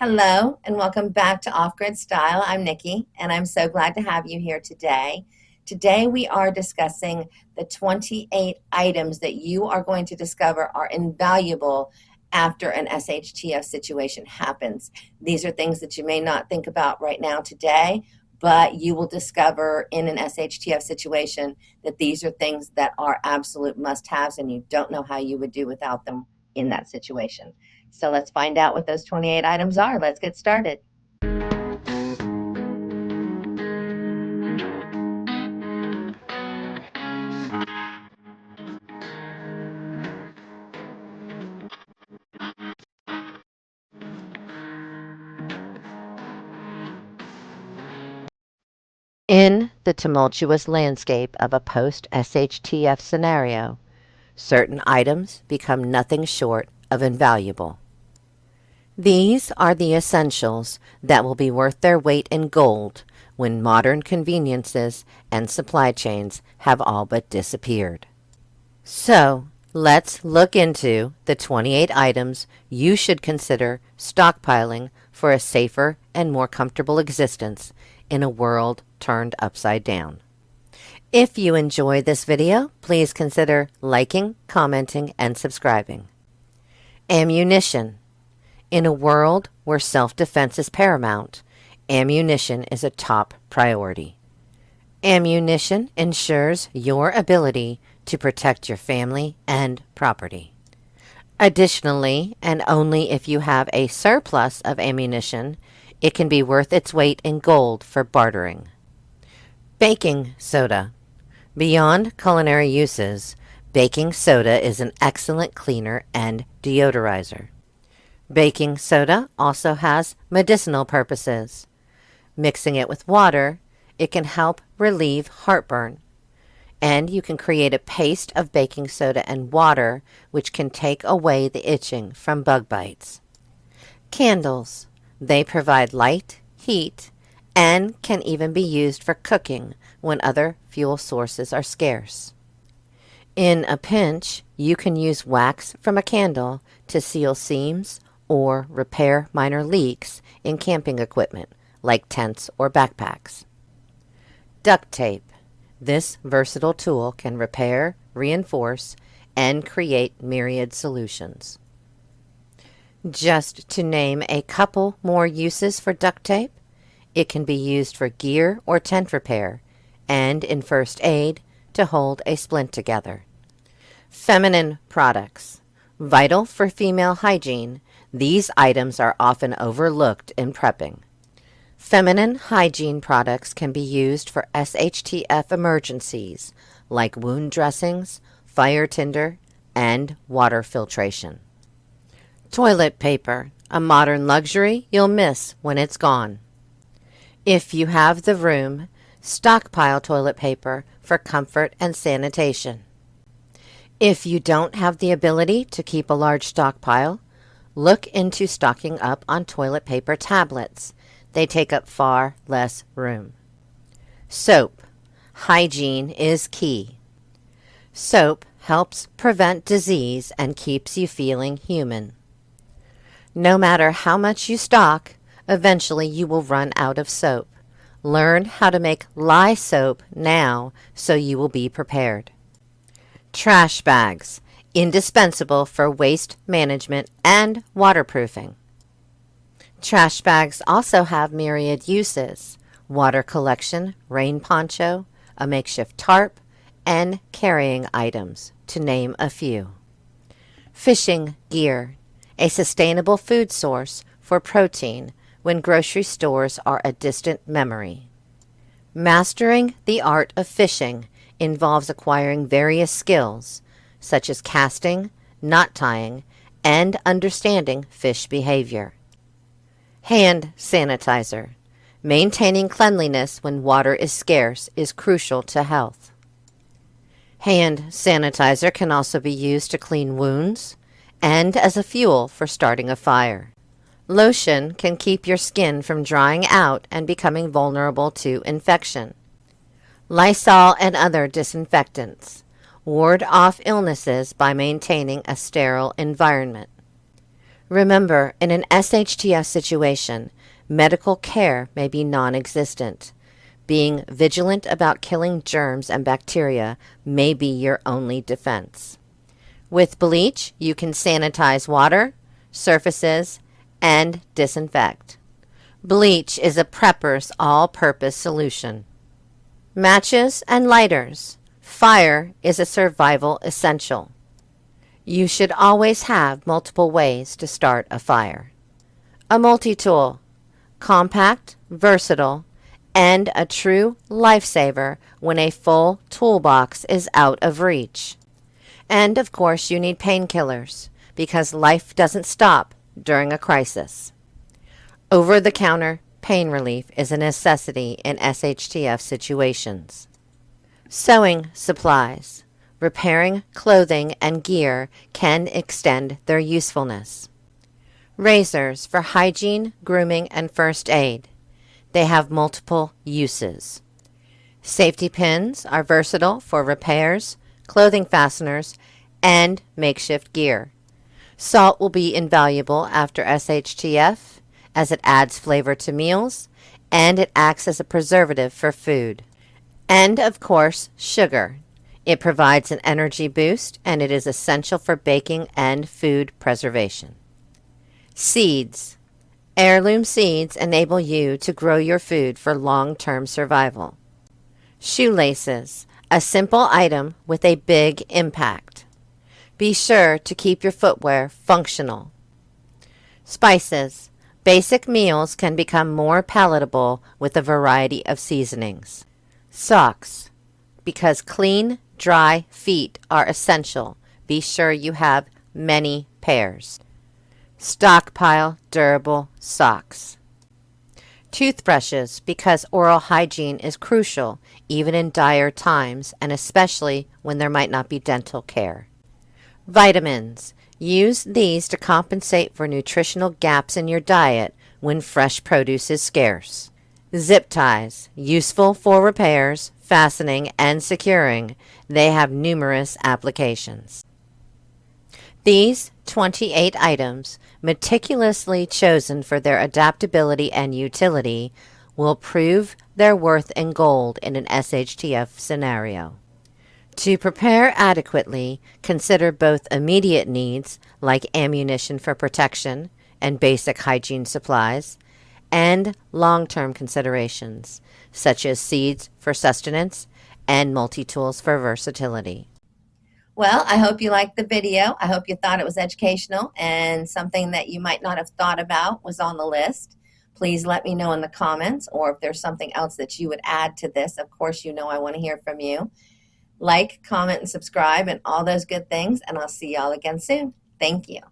Hello and welcome back to Off Grid Style. I'm Nikki and I'm so glad to have you here today. Today we are discussing the 28 items that you are going to discover are invaluable after an SHTF situation happens. These are things that you may not think about right now today, but you will discover in an SHTF situation that these are things that are absolute must-haves and you don't know how you would do without them in that situation. So let's find out what those 28 items are. Let's get started. In the tumultuous landscape of a post-SHTF scenario, certain items become nothing short of invaluable. These are the essentials that will be worth their weight in gold when modern conveniences and supply chains have all but disappeared. So, let's look into the 28 items you should consider stockpiling for a safer and more comfortable existence in a world turned upside down. If you enjoy this video, please consider liking, commenting, and subscribing. Ammunition. In a world where self-defense is paramount, ammunition is a top priority. Ammunition ensures your ability to protect your family and property. Additionally, and only if you have a surplus of ammunition, it can be worth its weight in gold for bartering. Baking soda. Beyond culinary uses, baking soda is an excellent cleaner and deodorizer. Baking soda also has medicinal purposes. Mixing it with water, it can help relieve heartburn. And you can create a paste of baking soda and water, which can take away the itching from bug bites. Candles. They provide light, heat, and can even be used for cooking when other fuel sources are scarce. In a pinch, you can use wax from a candle to seal seams or repair minor leaks in camping equipment like tents or backpacks. Duct tape. This versatile tool can repair, reinforce, and create myriad solutions. Just to name a couple more uses for duct tape, it can be used for gear or tent repair and in first aid to hold a splint together. Feminine products. Vital for female hygiene, these items are often overlooked in prepping. Feminine hygiene products can be used for SHTF emergencies like wound dressings, fire tinder, and water filtration. Toilet paper, a modern luxury you'll miss when it's gone. If you have the room, stockpile toilet paper for comfort and sanitation. If you don't have the ability to keep a large stockpile, look into stocking up on toilet paper tablets. They take up far less room. Soap. Hygiene is key. Soap helps prevent disease and keeps you feeling human. No matter how much you stock, eventually you will run out of soap. Learn how to make lye soap now so you will be prepared. Trash bags. Indispensable for waste management and waterproofing. Trash bags also have myriad uses: water collection, rain poncho, a makeshift tarp, and carrying items, to name a few. Fishing gear, a sustainable food source for protein when grocery stores are a distant memory. Mastering the art of fishing involves acquiring various skills, such as casting, knot tying, and understanding fish behavior. Hand sanitizer. Maintaining cleanliness when water is scarce is crucial to health. Hand sanitizer can also be used to clean wounds and as a fuel for starting a fire. Lotion can keep your skin from drying out and becoming vulnerable to infection. Lysol and other disinfectants. Ward off illnesses by maintaining a sterile environment. Remember, in an SHTF situation, medical care may be non-existent. Being vigilant about killing germs and bacteria may be your only defense. With bleach, you can sanitize water, surfaces, and disinfect. Bleach is a prepper's all-purpose solution. Matches and lighters. Fire is a survival essential. You should always have multiple ways to start a fire. A multi-tool. Compact, versatile, and a true lifesaver when a full toolbox is out of reach. And of course you need painkillers, because life doesn't stop during a crisis. Over-the-counter pain relief is a necessity in SHTF situations. Sewing supplies. Repairing clothing and gear can extend their usefulness. Razors for hygiene, grooming, and first aid. They have multiple uses. Safety pins are versatile for repairs, clothing fasteners, and makeshift gear. Salt will be invaluable after SHTF, as it adds flavor to meals, and it acts as a preservative for food. And, of course, sugar. It provides an energy boost, and it is essential for baking and food preservation. Seeds. Heirloom seeds enable you to grow your food for long-term survival. Shoelaces. A simple item with a big impact. Be sure to keep your footwear functional. Spices. Basic meals can become more palatable with a variety of seasonings. Socks. Because clean, dry feet are essential, be sure you have many pairs. Stockpile durable socks. Toothbrushes, because oral hygiene is crucial even in dire times and especially when there might not be dental care. Vitamins. Use these to compensate for nutritional gaps in your diet when fresh produce is scarce. Zip ties. Useful for repairs, fastening, and securing. They have numerous applications. These 28 items, meticulously chosen for their adaptability and utility, will prove their worth in gold in an SHTF scenario. To prepare adequately, consider both immediate needs, like ammunition for protection and basic hygiene supplies, and long-term considerations, such as seeds for sustenance and multi-tools for versatility. Well, I hope you liked the video. I hope you thought it was educational and something that you might not have thought about was on the list. Please let me know in the comments, or if there's something else that you would add to this. Of course, you know I want to hear from you. Like, comment, and subscribe, and all those good things, and I'll see y'all again soon. Thank you.